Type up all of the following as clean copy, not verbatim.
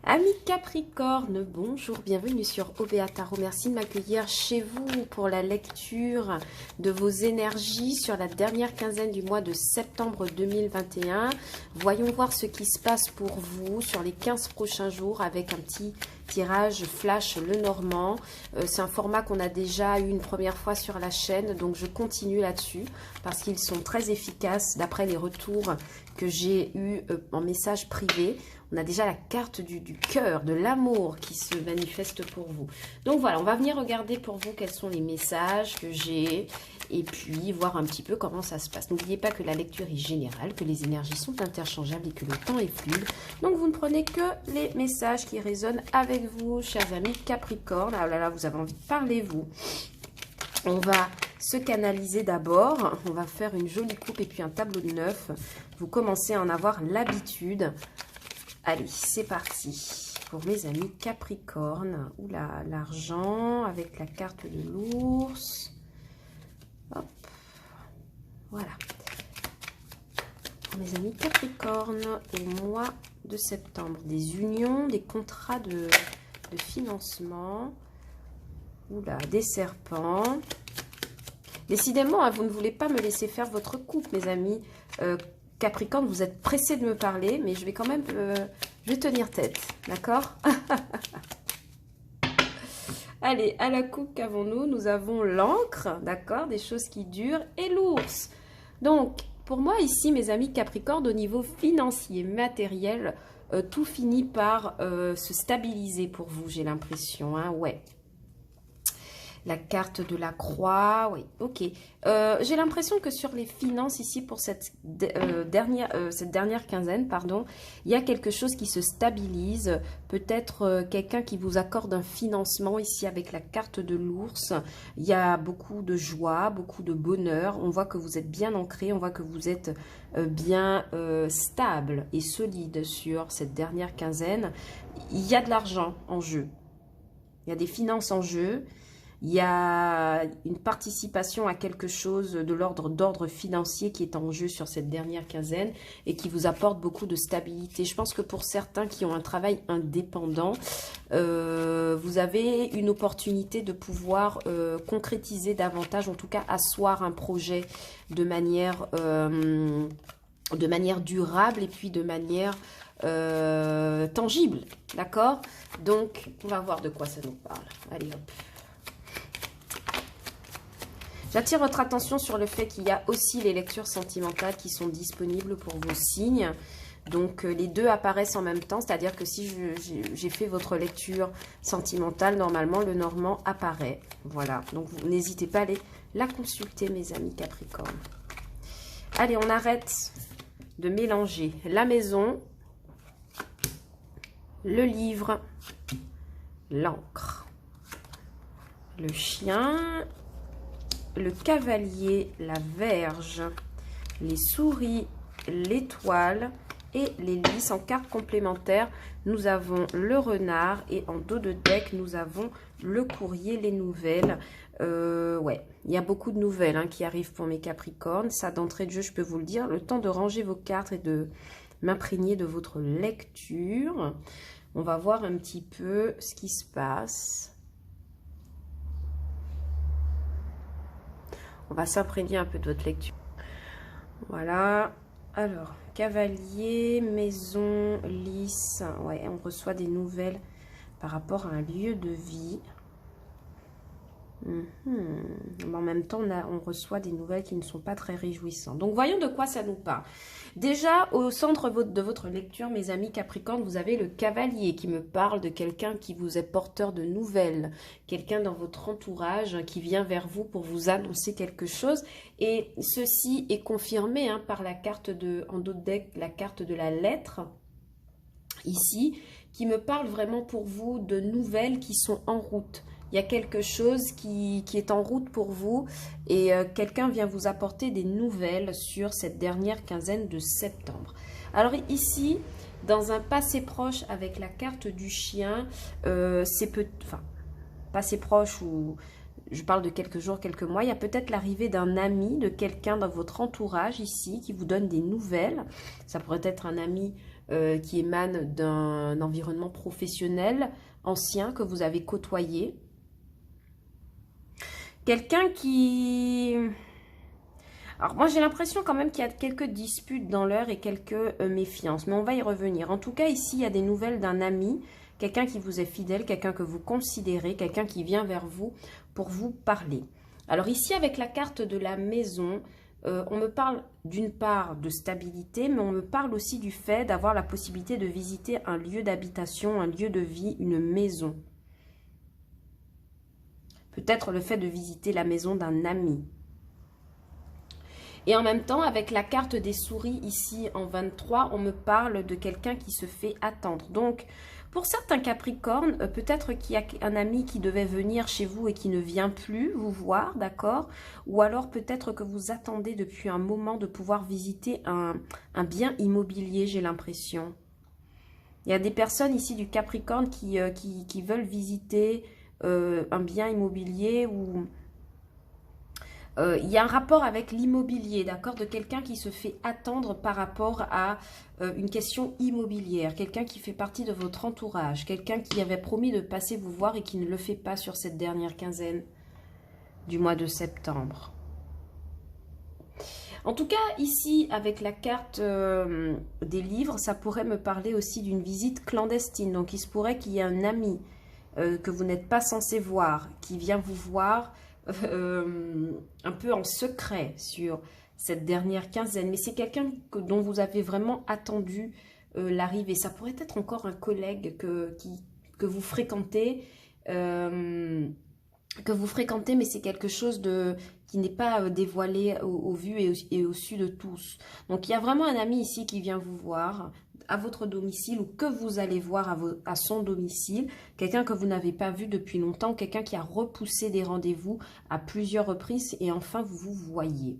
Amis Capricorne, bonjour, bienvenue sur OBA Tarot. Merci de m'accueillir chez vous pour la lecture de vos énergies sur la dernière quinzaine du mois de septembre 2021. Voyons voir ce qui se passe pour vous sur les 15 prochains jours avec un petit tirage flash Lenormand. C'est un format qu'on a déjà eu une première fois sur la chaîne, donc je continue là-dessus parce qu'ils sont très efficaces d'après les retours que j'ai eu en message privé. On a déjà la carte du cœur, de l'amour qui se manifeste pour vous. Donc voilà, on va venir regarder pour vous quels sont les messages que j'ai et puis voir un petit peu comment ça se passe. N'oubliez pas que la lecture est générale, que les énergies sont interchangeables et que le temps est fluide. Donc vous ne prenez que les messages qui résonnent avec vous, chers amis Capricorne. Ah là là, vous avez envie de parler, vous. On va se canaliser d'abord. On va faire une jolie coupe et puis un tableau de 9. Vous commencez à en avoir l'habitude. Allez, c'est parti pour mes amis Capricorne. Oula, l'argent avec la carte de l'ours. Hop, voilà. Pour mes amis Capricorne, au mois de septembre, des unions, des contrats de financement. Oula, des serpents. Décidément, hein, vous ne voulez pas me laisser faire votre coupe, mes amis Capricorne, vous êtes pressé de me parler, mais je vais quand même je vais tenir tête, d'accord? Allez, à la coupe qu'avons-nous? Nous avons l'encre, d'accord, des choses qui durent, et l'ours. Donc, pour moi ici, mes amis Capricorne, au niveau financier, matériel, tout finit par se stabiliser pour vous, j'ai l'impression, hein, ouais. La carte de la croix, oui, ok. J'ai l'impression que sur les finances ici, pour cette dernière quinzaine, pardon, il y a quelque chose qui se stabilise. Peut-être quelqu'un qui vous accorde un financement ici avec la carte de l'ours. Il y a beaucoup de joie, beaucoup de bonheur. On voit que vous êtes bien ancré, on voit que vous êtes bien stable et solide sur cette dernière quinzaine. Il y a de l'argent en jeu. Il y a des finances en jeu. Il y a une participation à quelque chose de d'ordre financier qui est en jeu sur cette dernière quinzaine et qui vous apporte beaucoup de stabilité. Je pense que pour certains qui ont un travail indépendant, vous avez une opportunité de pouvoir concrétiser davantage, en tout cas asseoir un projet de manière durable et puis de manière tangible. D'accord? Donc, on va voir de quoi ça nous parle. Allez, hop. J'attire votre attention sur le fait qu'il y a aussi les lectures sentimentales qui sont disponibles pour vos signes. Donc, les deux apparaissent en même temps, c'est-à-dire que si j'ai fait votre lecture sentimentale, normalement, le Normand apparaît. Voilà, donc n'hésitez pas à aller la consulter, mes amis Capricorne. Allez, on arrête de mélanger la maison, le livre, l'encre, le chien, le cavalier, la verge, les souris, l'étoile et les lys. En carte complémentaire, nous avons le renard et en dos de deck, nous avons le courrier, les nouvelles. Ouais, il y a beaucoup de nouvelles hein, qui arrivent pour mes Capricornes. Ça, d'entrée de jeu, je peux vous le dire. Le temps de ranger vos cartes et de m'imprégner de votre lecture. On va voir un petit peu ce qui se passe. On va s'imprégner un peu de votre lecture. Voilà. Alors, cavalier, maison, lys. Ouais, on reçoit des nouvelles par rapport à un lieu de vie. Mais en même temps, on reçoit des nouvelles qui ne sont pas très réjouissantes. Donc, voyons de quoi ça nous parle. Déjà, au centre de votre lecture, mes amis Capricorne, vous avez le cavalier qui me parle de quelqu'un qui vous est porteur de nouvelles. Quelqu'un dans votre entourage qui vient vers vous pour vous annoncer quelque chose. Et ceci est confirmé hein, par la carte en dos de deck, la carte de la lettre, ici, qui me parle vraiment pour vous de nouvelles qui sont en route. Il y a quelque chose qui est en route pour vous et quelqu'un vient vous apporter des nouvelles sur cette dernière quinzaine de septembre. Alors ici, dans un passé proche avec la carte du chien, passé proche ou je parle de quelques jours, quelques mois, il y a peut-être l'arrivée d'un ami, de quelqu'un dans votre entourage ici qui vous donne des nouvelles. Ça pourrait être un ami qui émane d'un environnement professionnel ancien que vous avez côtoyé. Quelqu'un qui... Alors moi j'ai l'impression quand même qu'il y a quelques disputes dans l'heure et quelques méfiances, mais on va y revenir. En tout cas ici il y a des nouvelles d'un ami, quelqu'un qui vous est fidèle, quelqu'un que vous considérez, quelqu'un qui vient vers vous pour vous parler. Alors ici avec la carte de la maison, on me parle d'une part de stabilité, mais on me parle aussi du fait d'avoir la possibilité de visiter un lieu d'habitation, un lieu de vie, une maison. Peut-être le fait de visiter la maison d'un ami. Et en même temps, avec la carte des souris ici en 23, on me parle de quelqu'un qui se fait attendre. Donc, pour certains Capricornes, peut-être qu'il y a un ami qui devait venir chez vous et qui ne vient plus vous voir, d'accord? Ou alors peut-être que vous attendez depuis un moment de pouvoir visiter un bien immobilier, j'ai l'impression. Il y a des personnes ici du Capricorne qui veulent visiter un bien immobilier ou... il y a un rapport avec l'immobilier, d'accord, de quelqu'un qui se fait attendre par rapport à une question immobilière, quelqu'un qui fait partie de votre entourage, quelqu'un qui avait promis de passer vous voir et qui ne le fait pas sur cette dernière quinzaine du mois de septembre. En tout cas, ici, avec la carte des livres, ça pourrait me parler aussi d'une visite clandestine. Donc, il se pourrait qu'il y ait un ami que vous n'êtes pas censé voir, qui vient vous voir un peu en secret sur cette dernière quinzaine. Mais c'est quelqu'un dont vous avez vraiment attendu l'arrivée. Ça pourrait être encore un collègue que vous fréquentez, mais c'est quelque chose qui n'est pas dévoilé au vu et au su de tous. Donc, il y a vraiment un ami ici qui vient vous voir à votre domicile ou que vous allez voir à son domicile, quelqu'un que vous n'avez pas vu depuis longtemps, quelqu'un qui a repoussé des rendez-vous à plusieurs reprises et enfin vous vous voyez.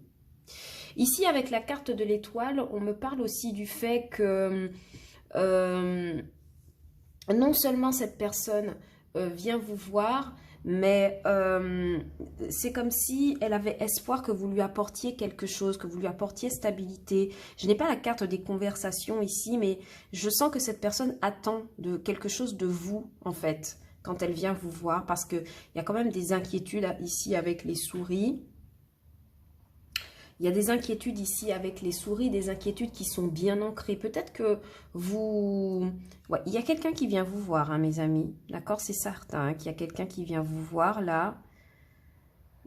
Ici, avec la carte de l'étoile, on me parle aussi du fait que non seulement cette personne vient vous voir, mais c'est comme si elle avait espoir que vous lui apportiez quelque chose, que vous lui apportiez stabilité. Je n'ai pas la carte des conversations ici, mais je sens que cette personne attend quelque chose de vous, en fait, quand elle vient vous voir, parce qu'il y a quand même des inquiétudes ici avec les souris. Il y a des inquiétudes ici avec les souris, des inquiétudes qui sont bien ancrées. Peut-être que vous... Ouais, il y a quelqu'un qui vient vous voir, hein, mes amis. D'accord, c'est certain qu'il y a quelqu'un qui vient vous voir, là.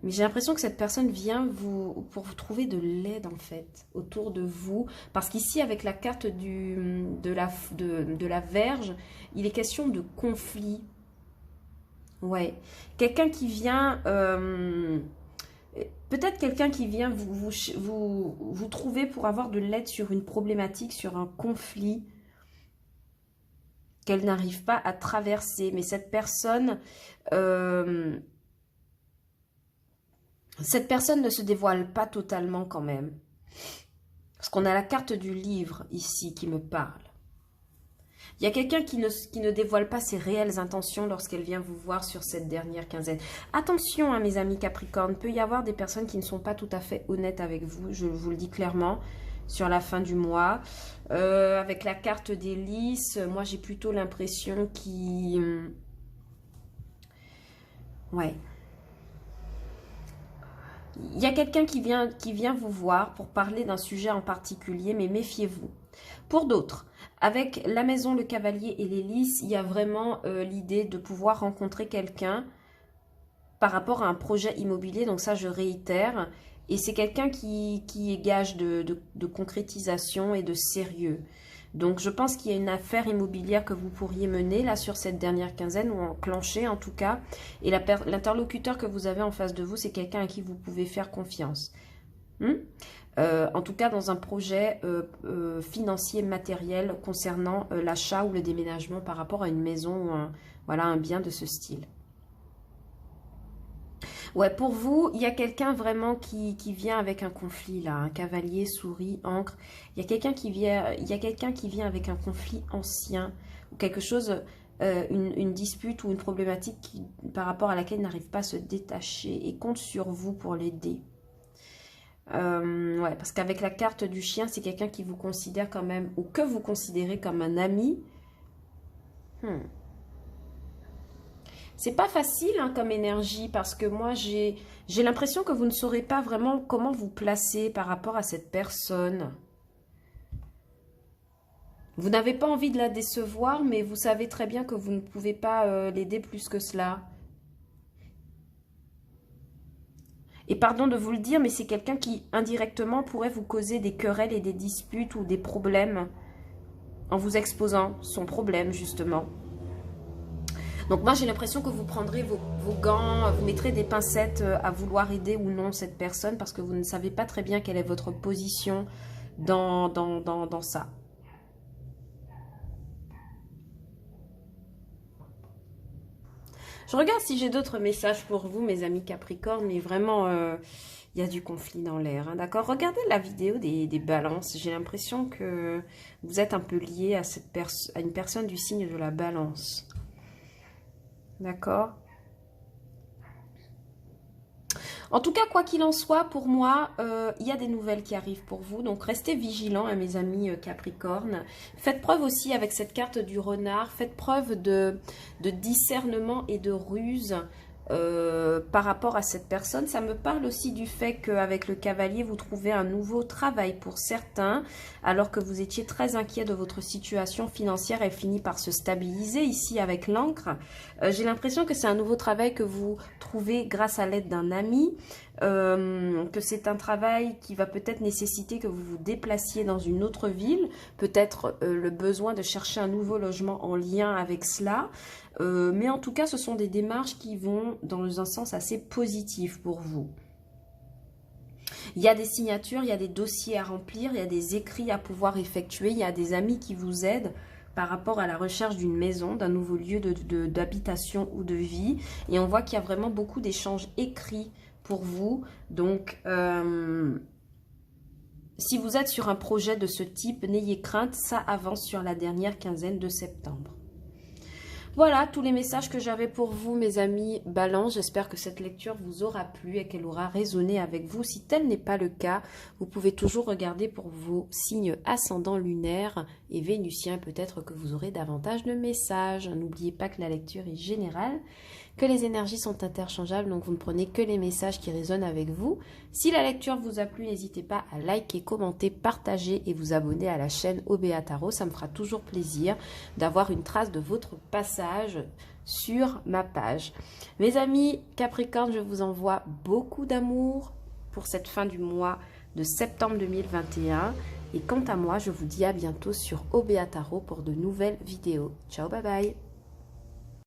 Mais j'ai l'impression que cette personne vient pour vous trouver de l'aide, en fait, autour de vous. Parce qu'ici, avec la carte de la Vierge, il est question de conflit. Ouais. Quelqu'un qui vient... peut-être quelqu'un qui vient vous trouver pour avoir de l'aide sur une problématique, sur un conflit qu'elle n'arrive pas à traverser. Mais cette personne ne se dévoile pas totalement quand même. Parce qu'on a la carte du livre ici qui me parle. Il y a quelqu'un qui ne dévoile pas ses réelles intentions lorsqu'elle vient vous voir sur cette dernière quinzaine. Attention, hein, mes amis Capricorne, il peut y avoir des personnes qui ne sont pas tout à fait honnêtes avec vous, je vous le dis clairement, sur la fin du mois. Avec la carte des lys, moi j'ai plutôt l'impression qu'il... Ouais. Il y a quelqu'un qui vient vous voir pour parler d'un sujet en particulier, mais méfiez-vous. Pour d'autres, avec la maison, le cavalier et les lys, il y a vraiment l'idée de pouvoir rencontrer quelqu'un par rapport à un projet immobilier. Donc ça, je réitère. Et c'est quelqu'un qui est gage de concrétisation et de sérieux. Donc je pense qu'il y a une affaire immobilière que vous pourriez mener là sur cette dernière quinzaine ou enclencher en tout cas. Et l'interlocuteur que vous avez en face de vous, c'est quelqu'un à qui vous pouvez faire confiance. En tout cas dans un projet financier matériel concernant l'achat ou le déménagement par rapport à une maison ou un bien de ce style. Ouais, pour vous, il y a quelqu'un vraiment qui vient avec un conflit là, un cavalier, souris, encre. Il y a quelqu'un qui vient avec un conflit ancien ou quelque chose, une dispute ou une problématique par rapport à laquelle il n'arrive pas à se détacher et compte sur vous pour l'aider. Ouais, parce qu'avec la carte du chien, c'est quelqu'un qui vous considère quand même, ou que vous considérez comme un ami. C'est pas facile hein, comme énergie, parce que moi, j'ai l'impression que vous ne saurez pas vraiment comment vous placer par rapport à cette personne. Vous n'avez pas envie de la décevoir, mais vous savez très bien que vous ne pouvez pas l'aider plus que cela. Et pardon de vous le dire, mais c'est quelqu'un qui, indirectement, pourrait vous causer des querelles et des disputes ou des problèmes en vous exposant son problème, justement. Donc moi, j'ai l'impression que vous prendrez vos gants, vous mettrez des pincettes à vouloir aider ou non cette personne parce que vous ne savez pas très bien quelle est votre position dans ça. Je regarde si j'ai d'autres messages pour vous, mes amis Capricorne, mais vraiment, il y a du conflit dans l'air, hein, d'accord? Regardez la vidéo des balances. J'ai l'impression que vous êtes un peu lié à une personne du signe de la balance. D'accord? En tout cas, quoi qu'il en soit, pour moi, il y a des nouvelles qui arrivent pour vous. Donc, restez vigilants, hein, mes amis Capricorne. Faites preuve aussi avec cette carte du renard. Faites preuve de discernement et de ruse par rapport à cette personne. Ça me parle aussi du fait qu'avec le cavalier, vous trouvez un nouveau travail pour certains, alors que vous étiez très inquiet de votre situation financière. Elle finit par se stabiliser ici avec l'encre. J'ai l'impression que c'est un nouveau travail que vous trouvez grâce à l'aide d'un ami, que c'est un travail qui va peut-être nécessiter que vous vous déplaciez dans une autre ville, peut-être le besoin de chercher un nouveau logement en lien avec cela. Mais en tout cas, ce sont des démarches qui vont dans un sens assez positif pour vous. Il y a des signatures, il y a des dossiers à remplir, il y a des écrits à pouvoir effectuer, il y a des amis qui vous aident par rapport à la recherche d'une maison, d'un nouveau lieu d'habitation ou de vie. Et on voit qu'il y a vraiment beaucoup d'échanges écrits pour vous. Donc, si vous êtes sur un projet de ce type, n'ayez crainte, ça avance sur la dernière quinzaine de septembre. Voilà tous les messages que j'avais pour vous, mes amis Balance. J'espère que cette lecture vous aura plu et qu'elle aura résonné avec vous. Si tel n'est pas le cas, vous pouvez toujours regarder pour vos signes ascendants lunaires et vénusiens. Peut-être que vous aurez davantage de messages. N'oubliez pas que la lecture est générale, que les énergies sont interchangeables, donc vous ne prenez que les messages qui résonnent avec vous. Si la lecture vous a plu, n'hésitez pas à liker, commenter, partager et vous abonner à la chaîne OBA Tarot. Ça me fera toujours plaisir d'avoir une trace de votre passage sur ma page. Mes amis Capricorne, je vous envoie beaucoup d'amour pour cette fin du mois de septembre 2021. Et quant à moi, je vous dis à bientôt sur OBA Tarot pour de nouvelles vidéos. Ciao, bye bye!